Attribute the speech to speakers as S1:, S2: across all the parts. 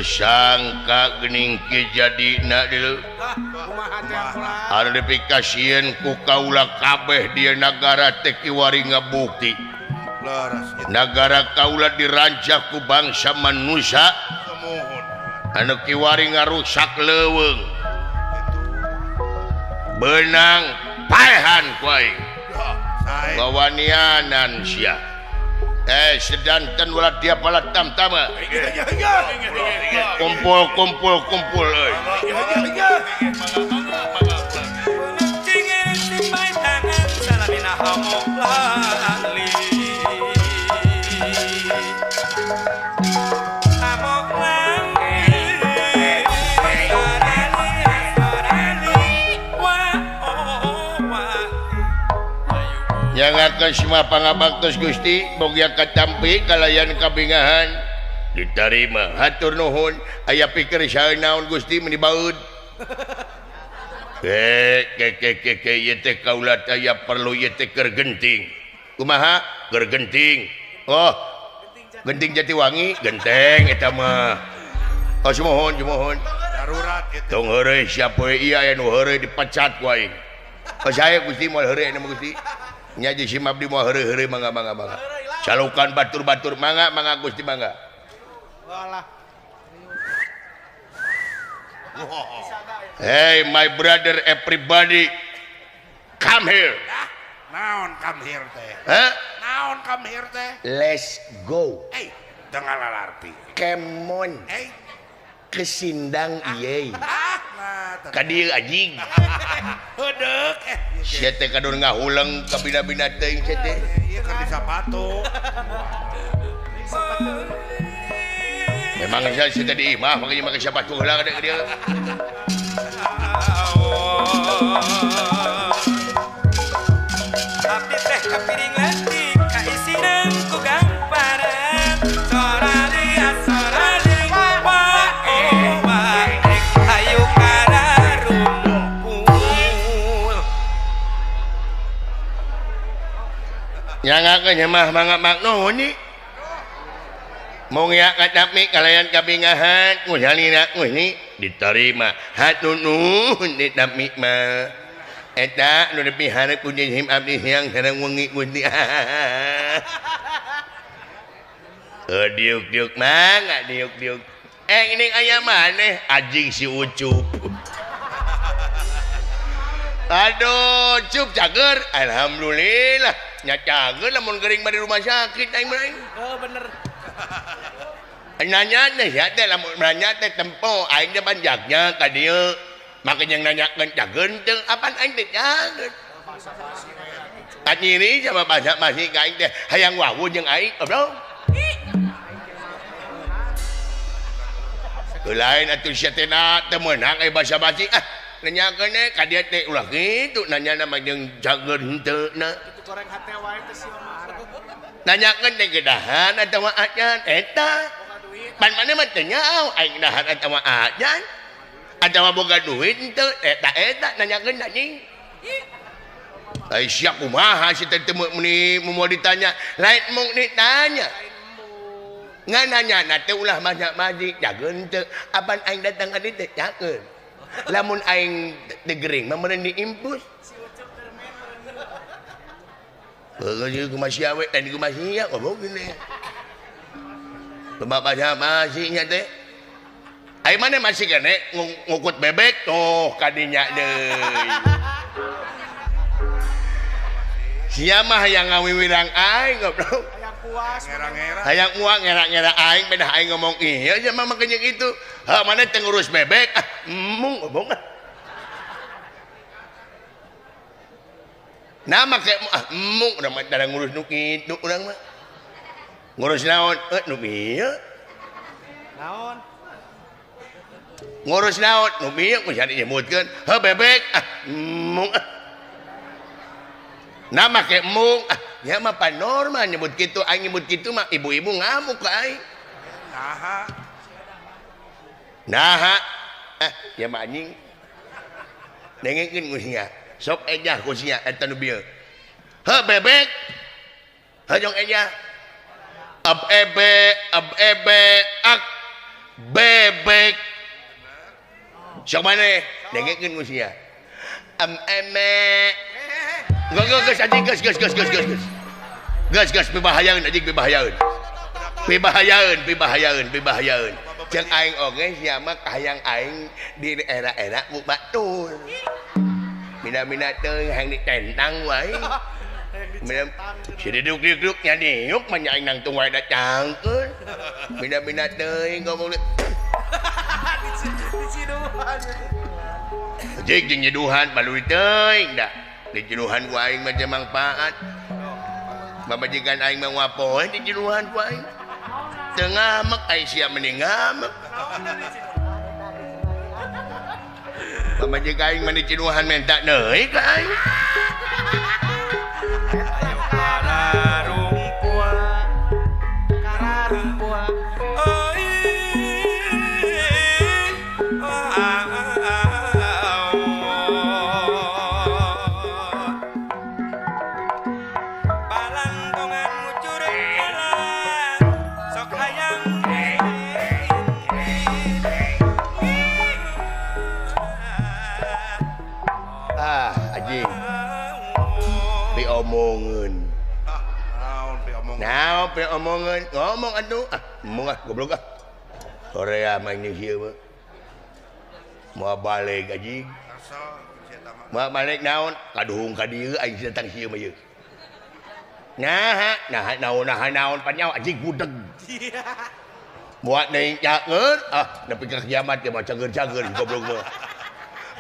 S1: sangka gening kejadina dulu anu dipikasieun ku kaula kabeh di negara teh kiwari ngabukti negara kaula dirancang ku bangsa manusia anu kiwari ngarusak leuweung benang paehan ku aing gawanianan sia sedanten ulah dia pala tam-tama kumpul euy yang akan semua pangabaktos Gusti boga katampi kalayan kabingahan diterima hatur nuhun aya pikir sae naon Gusti meni baeud ieu teh kaula aya perlu ieu teh keur genting kumaha keur genting oh genting Jatiwangi genteng eta mah oh sumohon darurat kitu tong heureuy siapa ieu aya nu heureuy dipecat ku aing saya Gusti moal heureuy mah Gusti nya ji si Mabdi moal heureuy mangga calokan batur-batur mangga Gusti mangga walah hey my brother everybody come here
S2: naon come here teh naon come here teh
S1: let's go
S2: dengan arti
S1: come on kesindang ieu ka dieu anjing
S2: heudeuh
S1: sia teh kadon ngahuleng ka bina-bina teuing sia teh
S2: ieu keur di sapatu
S1: memang sia teh di imah makanya make sapatu heula ka dieu
S3: abdi teh kapiring leutik kaisineun ku gamparan sorali asorali ayo kararungkul
S1: nyangakeun mah mangga maknuhun ni mau ngiak kadami kalayan kabingahan ngusalina ini diterima hatur nuhun ditami mah eta nu dipiharep ku jeung abdi yang sareng wengi Gusti diuk-diuk mangga diuk-diuk ini aya maneh anjing si Ucup aduh Cup cager alhamdulillah nya cager lamun gering bari rumah sakit aing mah
S3: bener
S1: nanya teh ya teh lamun nanya teh tempo aing teh banjaknya ka dieu make yang nanyakeun cageun teu apaan aing teh cageun anyiri sama bahasa masih ka aing teh hayang wawun jeung aing bro lain atuh sia teh na teu meunang bahasa basi nanyakeun ka dieu teh ulah kitu nanya nama jeung cageun henteu na
S3: itu goreng hate wae teh sia
S1: nanyakeun teh gedahan atawa ajan eta pan maneh mah teu nyaho aing gedahan atawa ajan atawa boga duit henteu eta nanyakeun anjing ai sia kumaha si teh meni mau ditanya lain mung ditanya ngan nanya teh ulah maji jageun teu apan aing datang ka dieu teh cageun lamun aing teh gering mah meureun diimpus Jadi ku masih awet dan ku masih ya ngomong gini. Coba baca masihnya teh. Ai mana masih kene ngukut bebek tuh kadinya deui. Sia mah hayang ngawiwirang aing goblok.
S3: Hayang puas,
S1: hayang muak ngera-ngera aing bedah aing ngomong iya aja mah makanya gitu. Ha mana teh ngurus bebek mung ngomong. Nama kayak mung udah mah ngurus nu kitu urang mah. Ngurus naon? Nu bieu.
S3: naon?
S1: Ngurus naon? Nu bieu ku jadi nyebutkeun. Heuh bebek mung. Nama kayak mung nya mah panormal nyebut kitu aing nyebut kitu mah ibu-ibu ngamuk ka aing. Naha. Ya mah anjing. Dengekeun ku sia. Sok ejah ku sia eta nu bieu. Heuh bebek. Heuh jong ejah. Ab ebe ak bebek sok mana dengekeun ku sia emek gus anjing gus bebahayaeun anjing bebahayaeun jeung aing oge sia mah hayang aing di era-era bu batur mina-mina teuing hayang ditentang wae si duduk nya diuk mah aing nang tung wae da cangkeun mina-mina teuing ngomong Jek jeung nyeduhan baluri teuing da dijenuhan ku aing mah manfaat mabajikan aing mah wapoe dijenuhan ku aing teu ngamek aing sia mending ngamek mabajikan aing mah dijenuhan menta neuy ka aing
S3: Kararumpua
S1: omongan ngomong atuh ngomong goblok Korea main di ieu mah moal balik anjing moal balik naon kaduhung ka dieu aing datang ieu mah ieu naon panyawa anjing budeg moal deui cageun nepi ka kiamat ge mah cageun goblok mah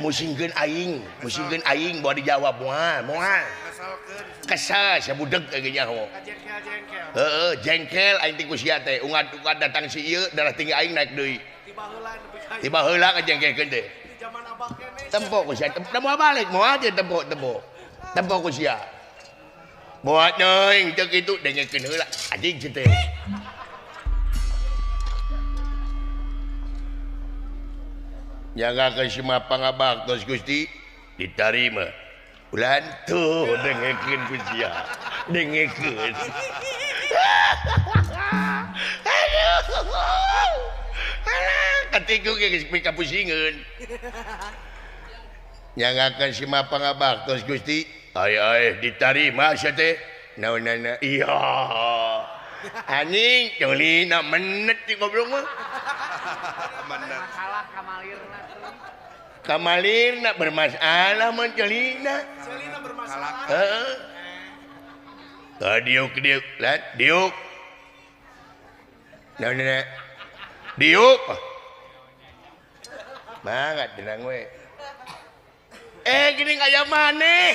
S1: musingkeun aing moal dijawab moal kesal sia budeg ge nya jengkel aing ti ku sia teh ungad datang si ieu darah tinggi aing naik deui tiba heula ngajengkeun teh
S3: zaman abah kene
S1: tempo ku sia da moal balik moal aja tempo ku sia moal neuing teu kitu dengekeun heula anjing kitu teh nyanggakeun si mapang abaktos Gusti ditarima ulan tuh dengekeun ku sia dengekeun katiku geus pika pusingeun nyanggakeun si mapang abaktos Gusti aya ditarima sia teh naonana iya anjing jolina menet ti goblok mah
S3: salah
S1: kamalirna bermasalah mah jolina
S3: bermasalah
S1: diuk lan diuk naonana diuk banget tenang we gini aya maneh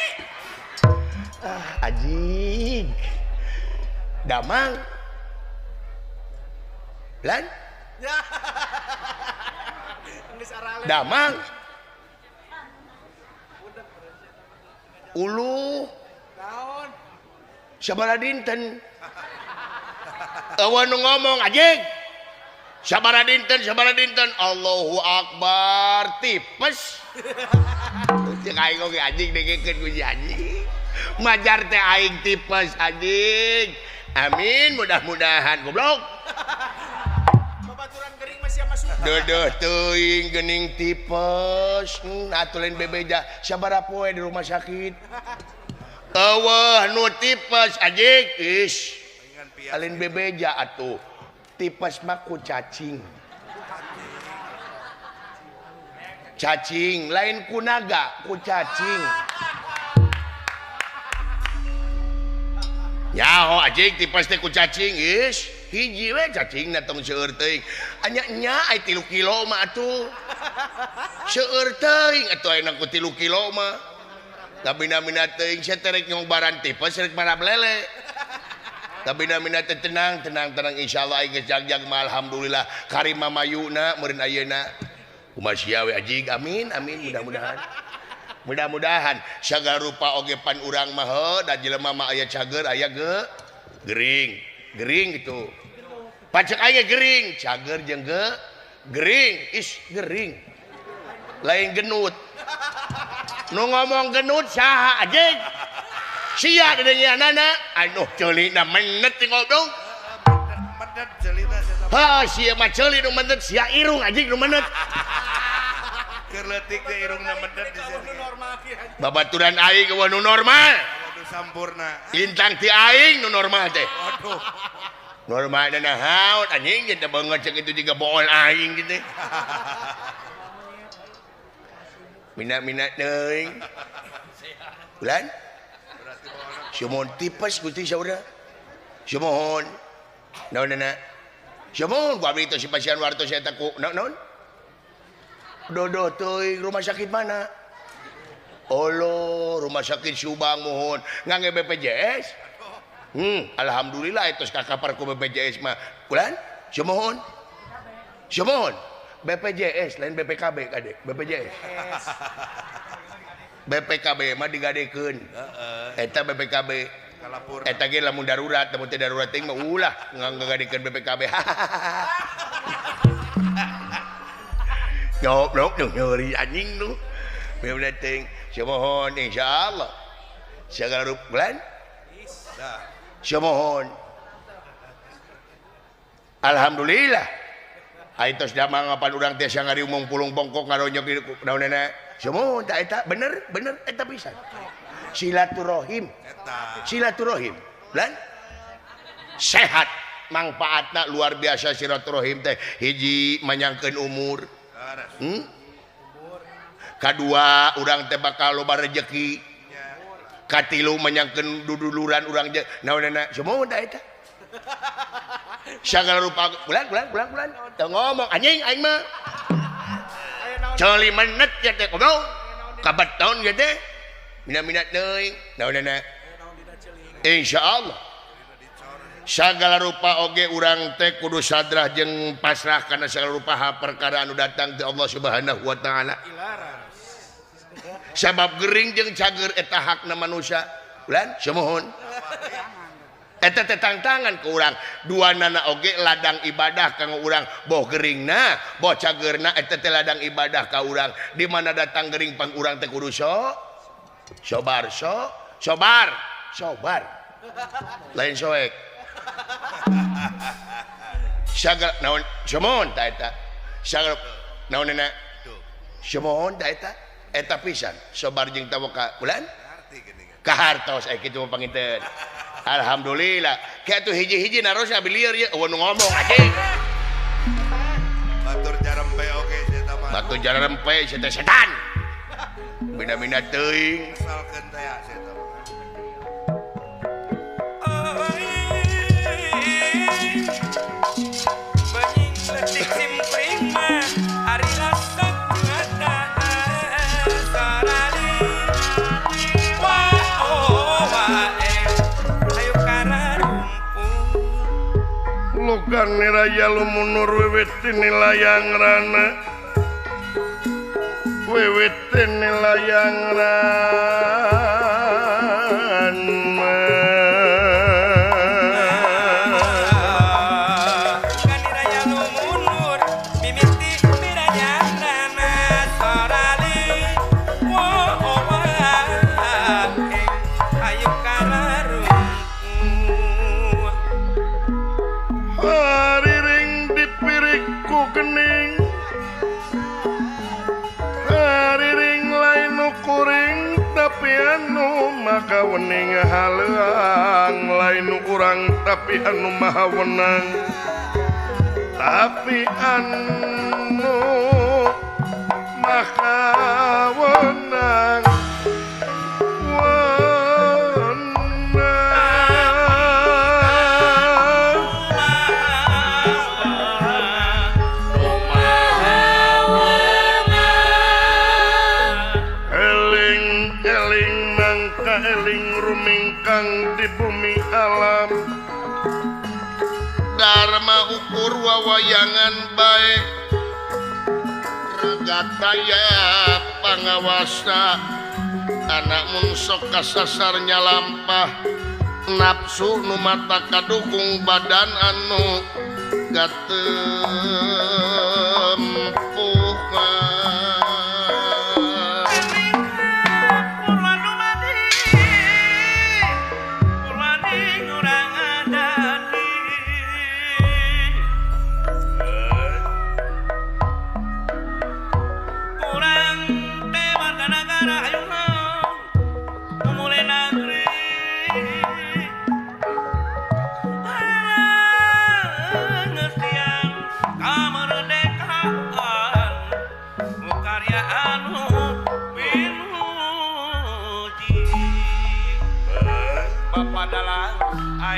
S1: anjing damang lan damang ulu
S3: naon
S1: sabaraha dinten awan ngomong anjing sabaraha dinten Allahu Akbar tipes cek aing oge anjing dengekeun ku si anjing majar teh aing tipes anjing amin mudah-mudahan goblok
S3: babaturan gering masih masuk
S1: deuh teuing geuning tipes atuh lain bebeja sabaraha poe di rumah sakit eueuh nu tipes anjing ish lain bebeja atuh tipes mah ku cacing lain ku naga ku cacing nyaho anjing tipes teh ku cacing ish hiji we cacingna tong seueur teuing anya ai 3 kilo mah atuh seueur teuing atuh ayeuna ku 3 kilo mah tapi namina teuing sia teh rek nyongbaran tipes rek marab lele tapi namina teh tenang insyaallah aing geus jagjag mah alhamdulillah karima mayuna meureun ayeuna kumaha sia we anjing amin mudah-mudahan sagarupa oge pan urang mah heuh da jelema mah aya cager aya gering gitu pacek aya gering cager jeung gering gering lain genut nu ngomong genut saha anjing sia dedengianana anu ceulina menet ti ngobrol
S2: medet celina
S1: ha sia mah ceuli nu mendet sia irung anjing nu mendet
S2: keur leutik teh irungna mendet di sini
S3: normal ki anjing.
S1: babaturan aing eueuh nu normal
S2: kudu sampurna
S1: lintang ti aing nu normal teh
S2: waduh
S1: normal dan nahaun anjing kita banget cek itu juga bool aing gitu minat neng bulan Syamon tipes gusti saudara Syamon naon Syamon gua itu si pasien warto saya takut naon dodo teuing rumah sakit mana Olo rumah sakit Subang mohon ngangge BPJS alhamdulillah itu kakapar ku BPJS mah bulan Syamon BPJS lain BPKB kade BPJS BPKB mah digadekeun eta BPKB
S2: kalapur
S1: eta ge lamun darurat lamun teu darurat teh mah ulah ngagadekeun BPKB nyop nyeri anjing nu bener teh mohon insyaallah segala rup bulan mohon alhamdulillah aitos damang ngapan urang teh sangari umum pulung bongkok ngaronyok di daunna semua eta bener eta pisan silaturahim lan sehat manfaatna luar biasa silaturahim teh hiji manyangkeun umur kadua urang teh bakal loba rezeki katilu manyangkeun duduluran urang naonana semua eta sagala rupa bulan teu ngomong anjing aing mah coli menit ya teh komo kabeton ge teh minat deui naonana insyaallah sagala rupa oge urang teh kudu sadrah jeung pasrah kana sagala rupa perkara anu datang ti Allah Subhanahu wa taala sabab gering jeung cager eta hakna manusia bulan samohon eta teh tantangan ke urang duanana oge ladang ibadah kanggo urang boh geringna boh cageurna eta teh ladang ibadah ka urang di mana datang gering pang urang teh kudu sobar lain soek sagal naon somon ta eta sagal naonna somon ta eta pisan sobar jeung tawaka bulan kahartos aya kitu panginten alhamdulillah kayak tuh hiji-hiji narosna bilieur ye eueuh nu ngomong anjing
S2: batur jarempe oge eta mah
S1: batu jarempe setan bina-bina teuing
S2: asalkeun teh eta
S4: bening letik simpring mah ari rasok ngata sarali wa ayo kararumpul
S1: lugan niraya lumunur wiwit nilayang rana wiwit nilayang rana
S4: kaniraya lumunur mimiti mirajana sarali wa ayo kararumpul
S1: hariring dipirikku kening hariring lain ukuring tapi anu maka wening haleang lain urang tapi anu maha wenang tapi anu maha wenang di bumi alam dharma ukur wawayangan baik regataya pangawasa anak mun sok kasasarnya lampah nafsu nu mata kadukung badan anu gatempuh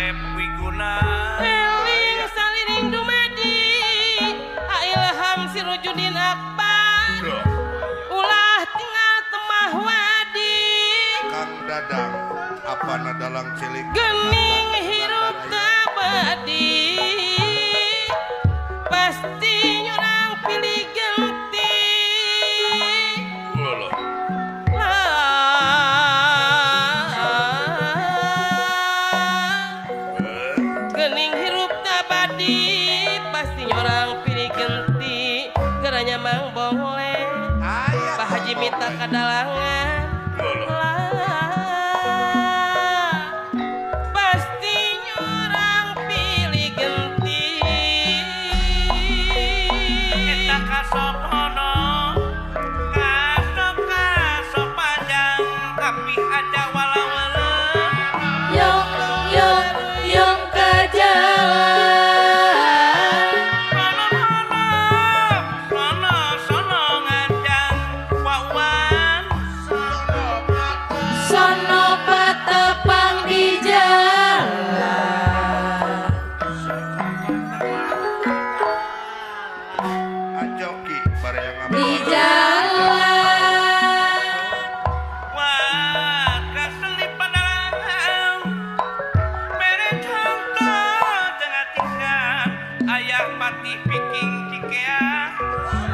S4: bae wiguna
S5: eling saliring dumadi ilham sirujudin akbar ulah tinggal temah wadi
S2: Kang Dadang apa dalang cilik
S5: gening hirup tabadi pasti nyurang pilih genti gening hirup tabadi pasti nyurang pilih genti geranya mang bongle Pak Haji minta kadalangan pasti nyurang pilih genti
S4: kita kasopono kasop panjang tapi ada walau-walau
S5: Yung ke jalan
S4: sono nganjang wawan
S5: sono patepang di jalan
S2: Ajoki bareng yang
S5: di jalan
S4: wah kaselip padalang mere contoh tengah tinggal ayah pati piking cikea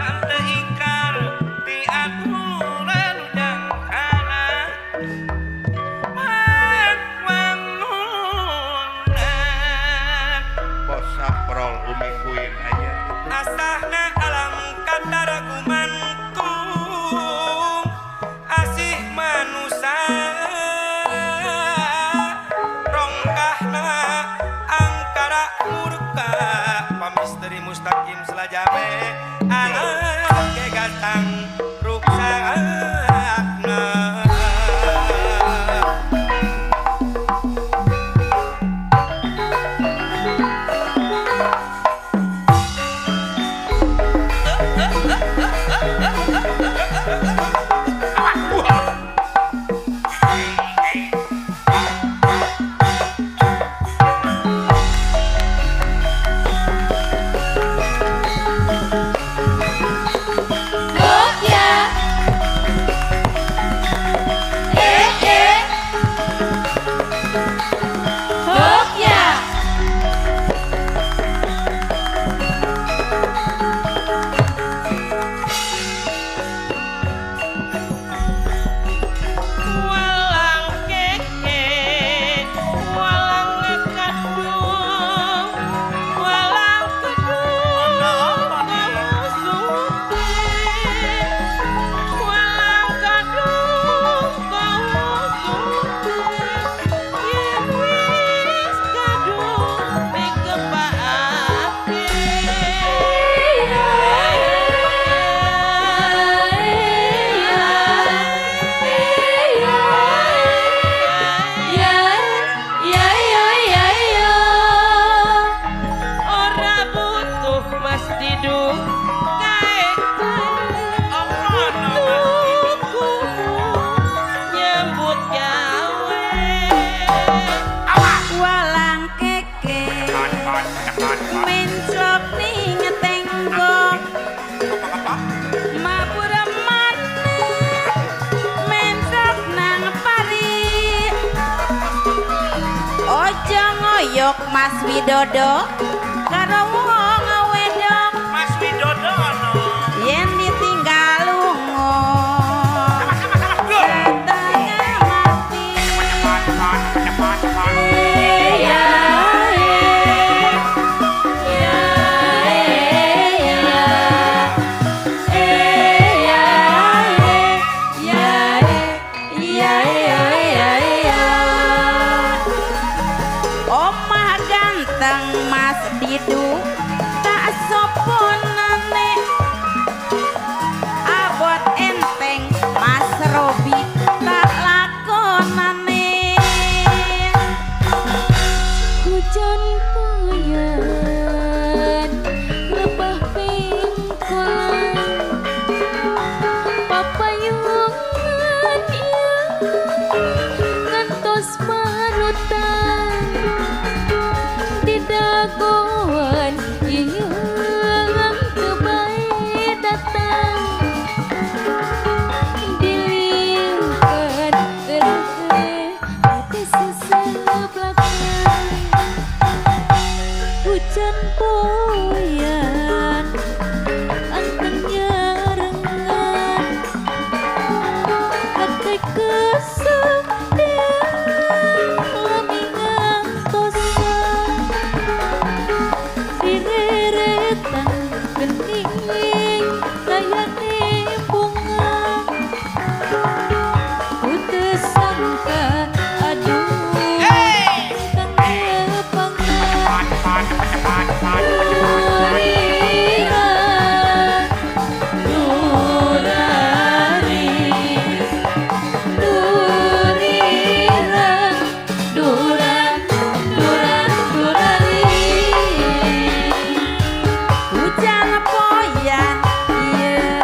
S4: ante ikar di aturan jangkana wangunan
S2: bos saprol umi kuin aja
S4: asahna alam kata ragumantung asih manusia rongkahna angkara murka pamisteri mustaqim selajame anak gatang ruksakna
S5: Gokya Gokya walang keke walang ngekadung walang kedung kamusuti walang kadung kamusuti yen wis kadung dikepaake ora butuh mas diduk kae tuku nyambut gawe walang keke mencok ning tenggok mabura maneh mencok nang pari ojo ngoyok Mas Widodo karo wong wedok
S4: Mas Widodono
S5: yen ditinggal lunga katanya mati Omah ganteng Mas sayang bunga putus sangka aduh kang pangan Durira Durari Durira Duran Duran Durari hujan poyan iya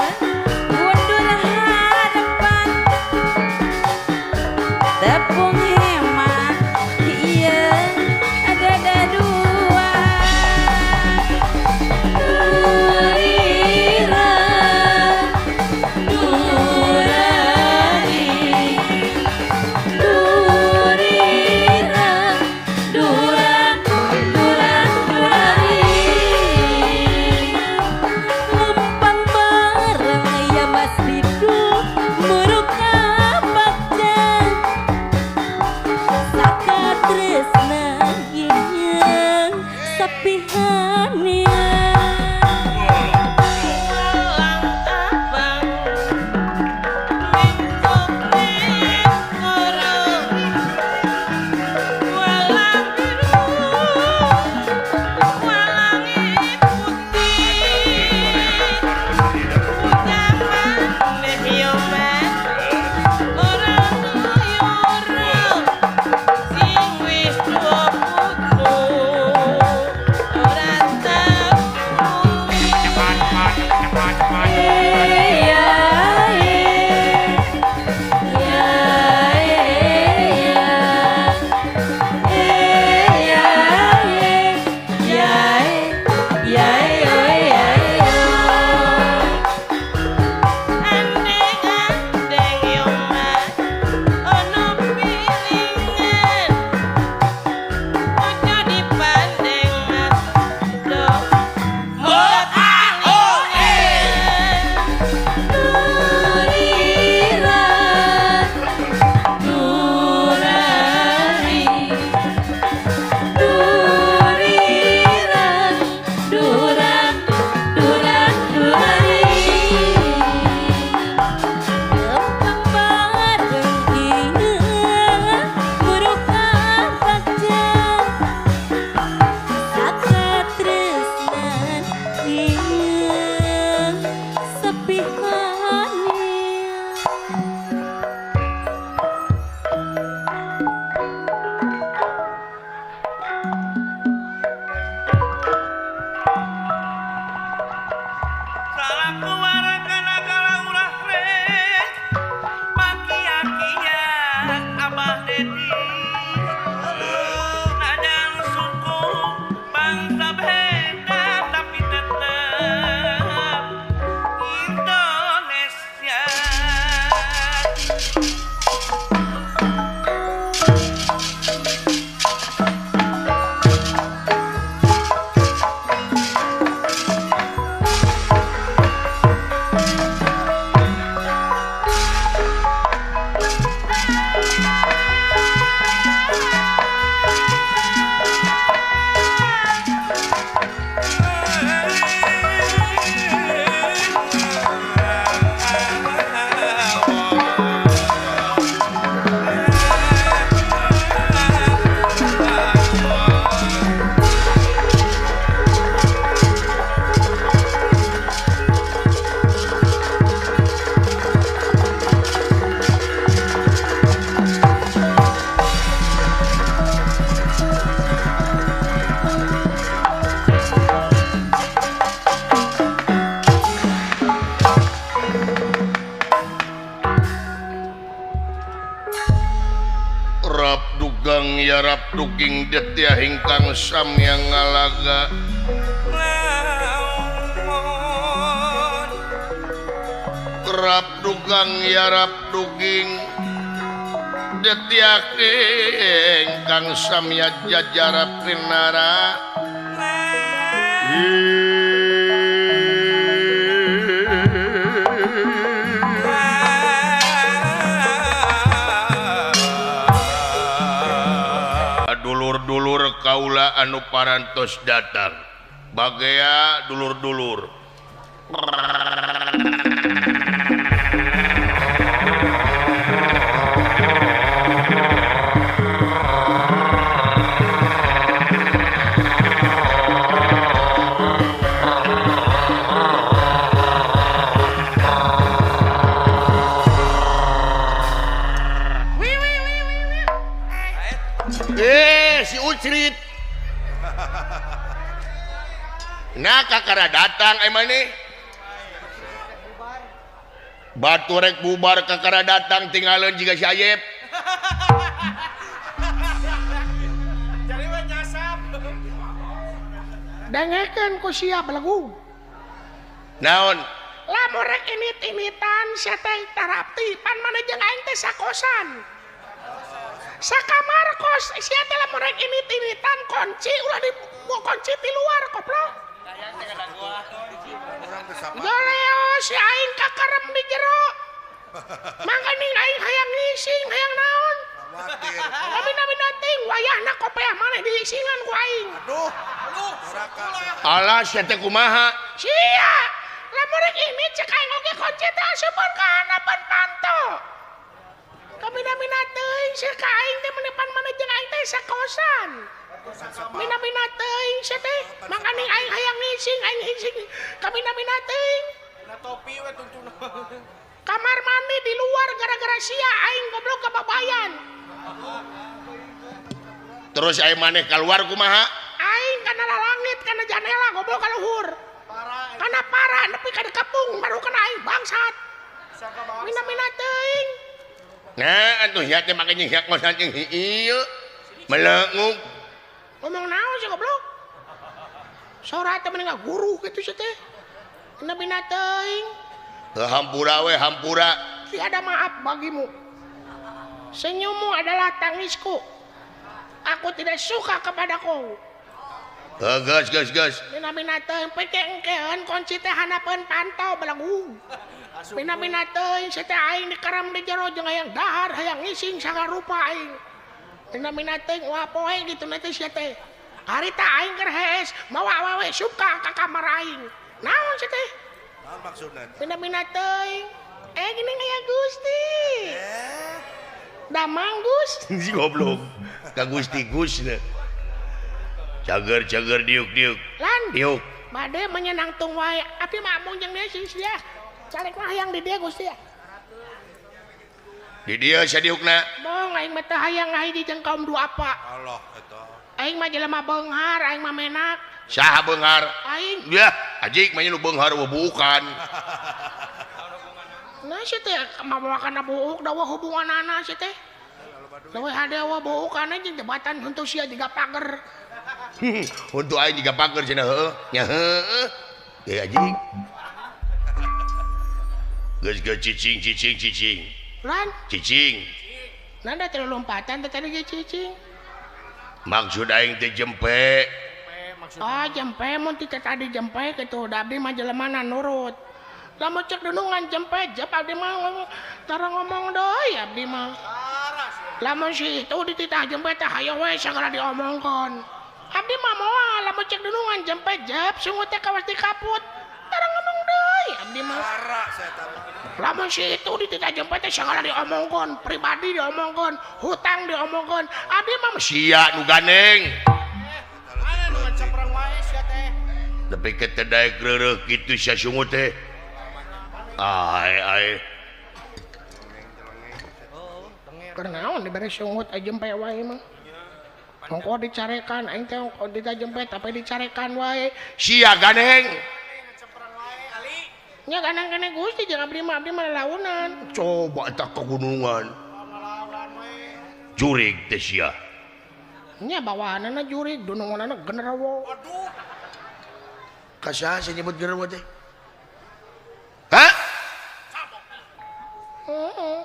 S5: mundur hadapan tepung hemat iya ada dua Durira Durari Durira Duran Duran Durari lempang bareng ya Mas Ridu muruka bakja saka tresna yang sapihania walang abang mintuk guru walang biru walangi putih ucapan nehyoman orang tuyuru sing wis tua putu orang tahu
S4: Salaku warakana kala urah rek Paki akia abah dedi Najan suku bangsa beda tapi tetap Indonesia
S1: Rap dugang ya rap duging detya hingkang sam yang ngalaga rap dugang ya rap duging detya hingkang sam ya jajara pinara dulur-dulur kaula anu parantos datang bagea dulur-dulur kakara datang maneh batu rek bubar kakara datang tinggalin jika syayep
S3: Jadi we nyasap.
S6: dengekeun ku sia belagu
S1: naon
S6: lamun rek init-initan sia teh tarapti pan maneh jeung aing teh sakosan sakamar kos sia teh lamun rek init-initan kunci ulah di kunci di luar goblok
S2: Orang bisa
S6: Galeo si aing kakarem di jero mangkaning aing hayang ngising hayang naon
S2: khawatir.
S6: Bina-bina ting wayahna kopeah maneh diisingan ku aing
S2: Aduh, neraka.
S1: alah sia teh kumaha
S6: sia lamun rek ini cek aing oge kunci teh asupeun ka hanapan panto kabina-bina teuing sia ka aing teh menepan maneh jeung aing teh sakosan bina-bina teuing sia teh mangkaning aing hayang ngising kabina-bina teuing
S3: Na topi we tungtuna.
S6: kamar mandi di luar gara-gara sia aing goblok kebabayan
S1: terus aya maneh keluar kumaha
S6: aing kana langit kana janela goblok ka luhur kana parah nepi ka dekapung baru kana aing bangsat
S3: Sangka bangsa.
S6: mina-mina teuing
S1: nah atuh nya teh make nyiak ngosan jeung ieu melengung
S6: ngomong naon sih goblok sora teh mending guru kitu sih teh mina-mina teuing
S1: hampura we hampura
S6: tiada maaf bagimu senyummu adalah tangisku aku tidak suka kepadaku
S1: gas
S6: mina-mina teuing peke engkeun kunci teh hanapeun pantau belagu mina-mina teuing sia teh aing dikaram di jero jeung hayang dahar hayang ngising sagarupa aing mina-mina teuing wah poe gitu nanti sia teh harita aing keur hees mawa awewe suka ka kamar aing naon sia teh
S2: Naon maksudna?
S6: mina-mina teuing gini aya Gusti damang Gus
S1: si goblok ka Gusti Gusna cager diuk
S6: lan
S1: diuk
S6: bade menyenang tung wae tapi mamung jeung dia sih sia carek mah hayang di dia Gusti ya
S1: di dia sadiukna
S6: bong aing mah teu hayang ngahiji jeung kaum duapa
S2: Allah eta.
S6: aing mah jelema beunghar aing mah menak
S1: saha beunghar
S6: aing
S1: ya ajik mah nu beunghar bukan
S6: nah sih teh mawakan buuk dawa hubunganana sih teh dawa hadewa buukana jeung jabatan untuk sia juga pager
S1: untuk aing juga pager cenah heueuh nya heueuh ge ajik geus cicing
S6: lan
S1: cicing
S6: nanda teh lompatan teh tadi ge cicing
S1: maksud aing teh jempe
S6: jempe mun ti tadi jempe kitu da abdi mah jelema nurut lamun cek denungan jempe jep abdi mah tara ngomong deui abdi mah lamun si itu dititah jempe teh hayo we sagala diomongkeun abdi mah moal lamun cek denungan jempe jep sungut teh kawas dikaput tara ngomong deui abdi mah
S2: Parah saya tahu.
S6: lamun si itu dititah jempe teh sagala diomongkeun pribadi diomongkeun hutang diomongkeun abdi mah
S1: sia nu gandeng
S3: Mana nu ngancaprang wae sia teh.
S1: tapi kita daek reureuh kitu sia sungut teh ai
S6: Kernaon diberi sungut jempe wae mah. Engko dicarekan aing teh engko dijempe tapi dicarekan wae.
S1: sia gandeng
S3: Ngancaprang wae ali.
S6: Nya ganang kene Gusti jeung abdi mah launan.
S1: coba tak ke gunungan
S3: Ngalawan we.
S1: jurig teh sia
S6: Nya bawaanana jurig dununganana genderuwo.
S3: Aduh.
S1: kasaha saya nyebut genderuwo teh hah
S6: Heeh.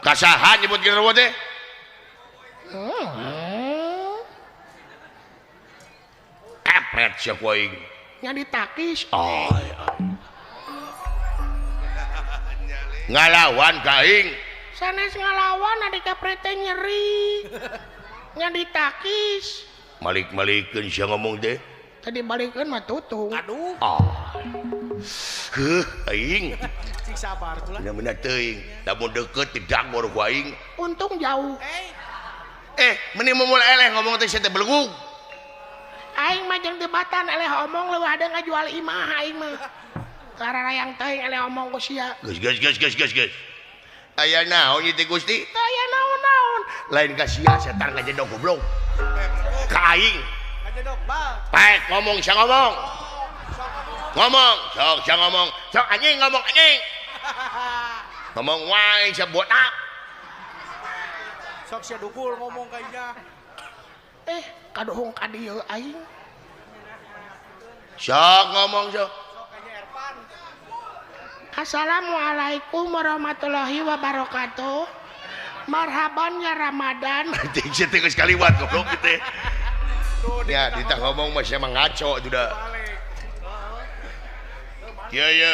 S1: kasaha nyebut genderuwo teh kapret sia ku aing
S6: Nya ditakis.
S1: ai ngalawan ka aing
S6: Sanes ngalawan adi kapret teh nyeri. Nya ditakis.
S1: malik-malikeun sia ngomong teh
S6: Tadi balikeun mah tutung.
S3: Aduh.
S1: aing
S3: Cing sabar tuh lah.
S1: bener-bener teuing lamun deukeut tidak ngor ku aing
S6: Untung jauh.
S1: meni mulai eleh ngomong teh sia teh belengug
S6: Aing mah jeung debatan eleh omong leuwih ada ngajual imah aing mah. Kararayang teuing eleh omong ku sia.
S1: Gus. Aya naon ieu teh Gusti?
S6: Teu aya naon-naon.
S1: Lain ka sia setan ngajedog goblok. Ka aing.
S3: gedok bal.
S1: Paek ngomong siya ngomong. Ngomong, sok siya ngomong. Sok anjing ngomong anjing. Ngomong wae siya botak.
S3: Sok sia dukul ngomong kayaknya.
S6: Kaduhung ka dieu aing.
S1: Sok ngomong sok.
S3: Sok kayaknya Erpan.
S6: Assalamualaikum warahmatullahi wabarakatuh. Marhaban ya Ramadan.
S1: Anjing sieu teh geus kaliwat goblok gitu.
S3: Tuh
S1: Ya, kita ngomong masih emang ngaco itu dah.
S3: balik.
S1: Ya.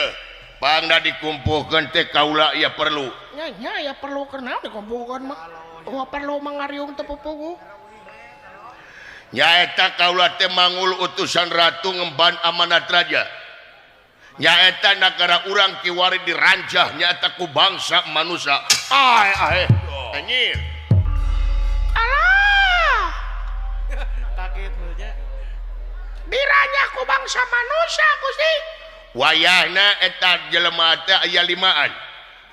S1: Pangda dikumpulkan teh kaula ya perlu.
S6: Ya perlu kenal dikumpulkan mah. Perlu mangariung tepupugu.
S1: Nyaeta kaula teh mangul utusan ratu ngemban amanat raja. Nyaeta negara urang kiwari diranjah nyaeta ku bangsa manusia. Anjir.
S6: Alah,
S3: Kaget lu nya.
S6: diranjah ku bangsa manusia Gusti.
S1: Wayahna eta jelema teh aya limaan.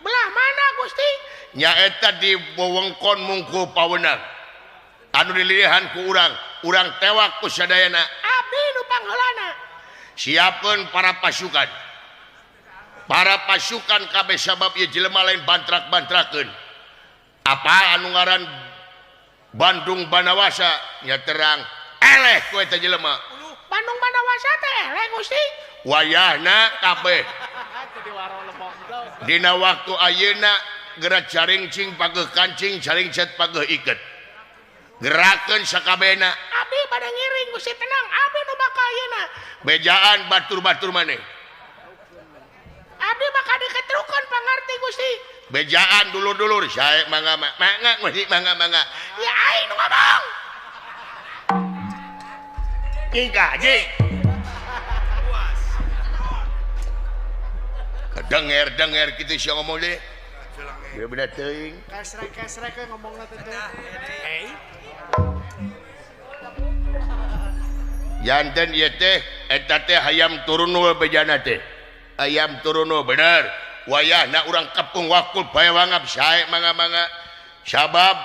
S6: Belah mana Gusti?
S1: Nyaeta di wewengkon mungku pawenang. Anu dililihan ku urang tewak ku sadayana.
S6: Abdi nu pangheulana.
S1: Siapkeun para pasukan. Para pasukan kabeh sabab ieu jelema lain bantrak-bantrakeun. Apa anu ngaran Bandung Banawasa nya terang eleh ku eta jelema.
S6: Bandung Banawasa teh eleh Gusti.
S1: Wayahna kabeh
S3: Jadi waro lemong dong.
S1: dina waktu ayeuna gerak caringcing pageuh kancing caringcet pageuh iket. Gerakeun sakabehna
S6: Abdi pada ngiring Gusti tenang. Abdi nu bakal ayeuna.
S1: bejaan batur-batur maneh.
S6: Abdi bakal diketrukeun pangarti Gusti.
S1: Bejaan dulur-dulur sae mangga Gusti mangga.
S6: Ya aing nu ngomong.
S1: Ingkah jing. Denger kitu sia ngomong deh. Dia bener teuing.
S3: Kesrek we ngomongna teh.
S1: Janten ieu teh eta teh hayam turun we bejana teh. Ayam turun we bener. Wayahna urang kepung wakul bae wangap sae mangga. Sabab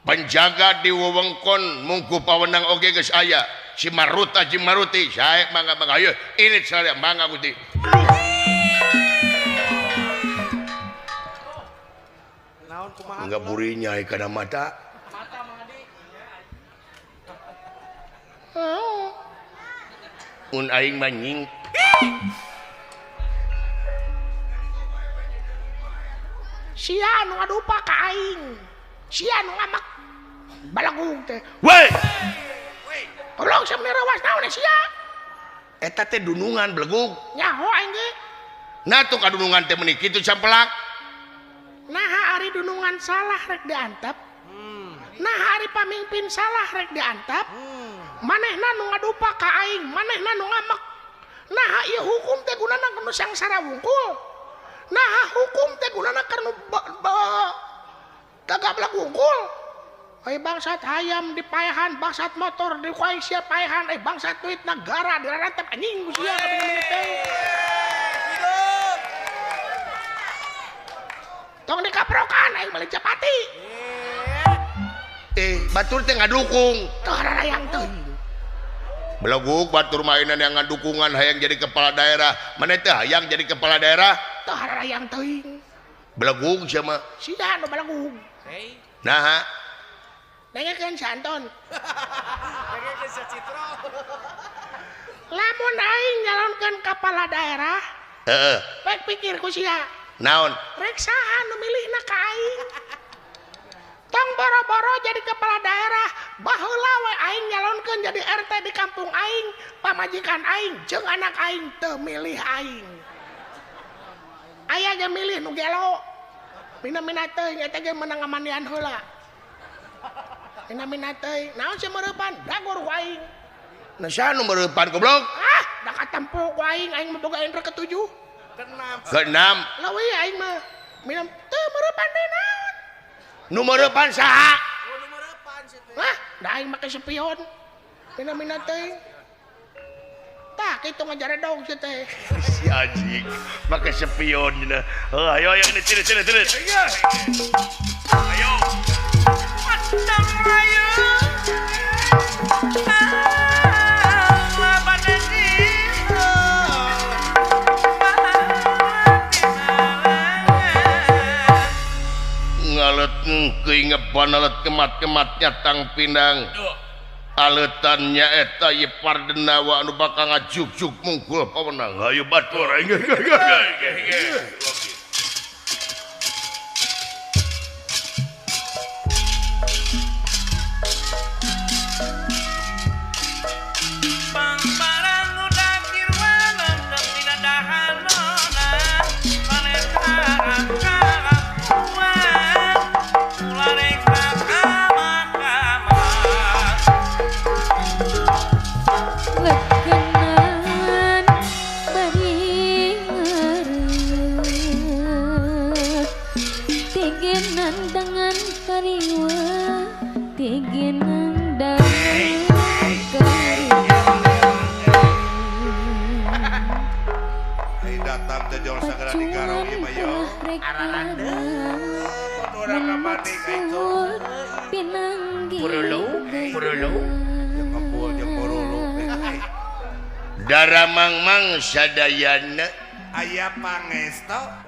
S1: penjaga di wewengkon mungku pawenang oge geus aya. Si Maruta jeung Maruti sae mangga. Ayo ini saya mangga Gusti.
S3: Naon kumaha?
S1: Enggak burinya kana mata.
S3: Mata mangadi.
S1: Un aing manying.
S6: Sia nu ngadupa ka aing. Sia nu ngamak balagung teh.
S1: Weh.
S6: Tolong samne rawas naon sia?
S1: Eta teh dunungan belegug.
S6: Nyaho aing ge.
S1: Nah tuh kadunungan teh meuni kitu campelak.
S6: Nah ari dunungan salah rek diantep. Nah ari pamimpin salah rek diantep. Manehna nu ngadupa ka aing, manehna nu ngamak. Nah ieu hukum teh gunana kana sangsara wungkul. Nah hukum teh gunana kana tagablak wungkul. Bangsat hayam dipayahan, bangsat motor dikuaing sia payahan, bangsat duit negara dirarantep anjing sia kabeh teh. Tong dikaprokan aing balik Japati.
S1: Batur teh ngadukung.
S6: Teu harayang teuing.
S1: Belegug batur mainan yang ngadukungan hayang jadi kepala daerah. Mana teh hayang jadi kepala daerah?
S6: Teu harayang teuing.
S1: Belegug sama.
S6: Sia nu balagug.
S1: Nah,
S6: Dengekeun santon.
S3: Dengekeun sa Citro.
S6: Lamun aing nyalonkeun kepala daerah,
S1: heeh.
S6: baik pikir ku sia.
S1: Naon?
S6: Rek saha nu milihna ka aing? Tong boro-boro jadi kepala daerah, baheula we aing nyalonkeun jadi RT di kampung aing, pamajikan aing jeung anak aing teu milih aing. Aya ge milih nu gelo. Mina-mina teuing eta ge meunang ngamandian heula. Mina-mina teuing, naon sia meurepan? Dagor ku aing.
S1: Nah saha nu meurepan goblok?
S6: Da katempo ku aing boga indra ketujuh.
S1: Keenam.
S6: Leuwih aing mah minum teu meurepan deui naon.
S1: Nu meurepan saha?
S6: Da aing make spion. Mina-mina teuing. Tah kitu ngajar dong sia teh.
S1: Si anjing make spion cenah. Ayo ini cina. Ayo.
S4: Padang Raya.
S1: ngeuing alet kemat-kematnya tang pinang aletannya eta ye pardenawa anu bakal ngajuk-juk mungkul pawenang hayu batur
S4: Bang barang udah kirwanan dan tidak dahanona Panetarang kalah kuat Ularek kaman-kaman
S5: Lekenan bari ngeureut Tegenan dengan kariwa Tegenan dengan
S2: Ai datang teh jor sagara di garong ieu mah yo. Orang kabanding itu
S5: Purulu
S2: yang ngepul jeung borulu.
S1: Daramang-mang sadayana
S2: Aya pangesto